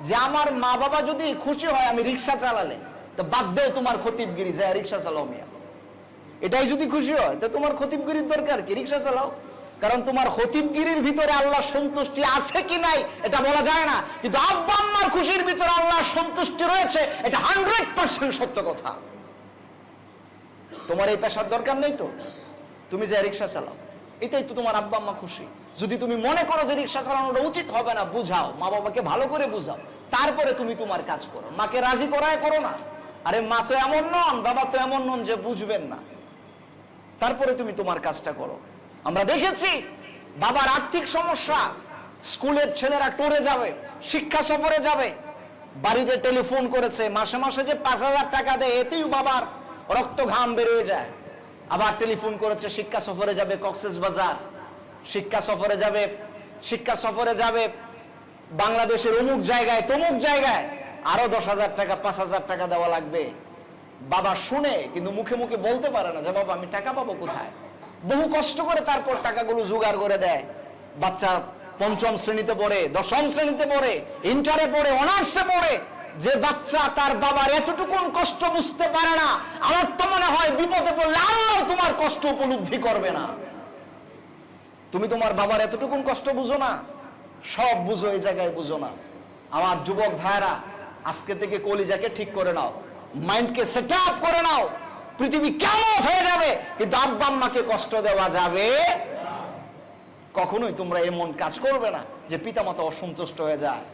যে আমার মা বাবা যদি খুশি হয় আমি রিক্সা চালালে, তো বাদ দেও তোমার খতিবগিরি, যায় রিক্সা চালাও মিয়া। এটাই যদি খুশি হয় তো তোমার খতিবগিরির দরকার কি? রিক্সা চালাও। কারণ তোমার খতিবগিরির ভিতরে আল্লাহ সন্তুষ্টি আছে কি নাই এটা বলা যায় না, কিন্তু আব্বা আম্মার খুশির ভিতরে আল্লাহ সন্তুষ্টি রয়েছে, এটা 100% সত্য কথা। তোমার এই পেশার দরকার নেই তো, তুমি যে রিক্সা চালাও, এটাই তো তোমার আব্বা আম্মা খুশি। যদি তুমি মনে করো যে রিক্সা চালানোটা উচিত হবে না, বুঝাও, মা বাবাকে ভালো করে বুঝাও, তারপরে তুমি তোমার কাজ করো। মাকে রাজি করায় করো না। আরে মা তো এমন নন, বাবা তো এমন নন যে বুঝবেন না, তারপরে তুমি তোমার কাজটা করো। আমরা দেখেছি বাবার আর্থিক সমস্যা, স্কুলের ছেলেরা ট্যুরে যাবে, শিক্ষা সফরে যাবে, বাড়িতে টেলিফোন করেছে, মাসে মাসে যে 5,000 টাকা দেয় এতেই বাবার রক্ত ঘাম বেরোয় যায়। আবার টেলিফোন করেছে শিক্ষা সফরে যাবে কক্সবাজার, শিক্ষা সফরে যাবে বাংলাদেশের অমুক জায়গায় তমুক জায়গায়, আরো 10,000 টাকা 5,000 টাকা দেওয়া লাগবে। বাবা শুনে কিন্তু মুখে মুখে বলতে পারে না যে বাবা আমি টাকা পাবো কোথায়। বহু কষ্ট করে তারপর টাকাগুলো জোগাড় করে দেয়। বাচ্চা 5ম শ্রেণীতে পড়ে, 10ম শ্রেণীতে পড়ে, ইন্টারে পড়ে, অনার্সে পড়ে, যে বাচ্চা তার বাবার এতটুকুন কষ্ট বুঝতে পারে না, আমার তো মনে হয় বিপদে পড়লে আল্লাহ তোমার কষ্ট উপলব্ধি করবে না। তুমি তোমার বাবার এতটুকুন কষ্ট বুঝো না, সব বুঝো, এই জায়গায় বুঝো না। আমার যুবক ভাইরা, আজকে থেকে কলিজাকে ঠিক করে নাও, মাইন্ডকে সেট আপ করে নাও। পৃথিবী কেমন হয়ে যাবে, কিন্তু আব্বা আম্মাকে কষ্ট দেওয়া যাবে কখনোই। তোমরা এমন কাজ করবে না যে পিতামাতা অসন্তুষ্ট হয়ে যায়।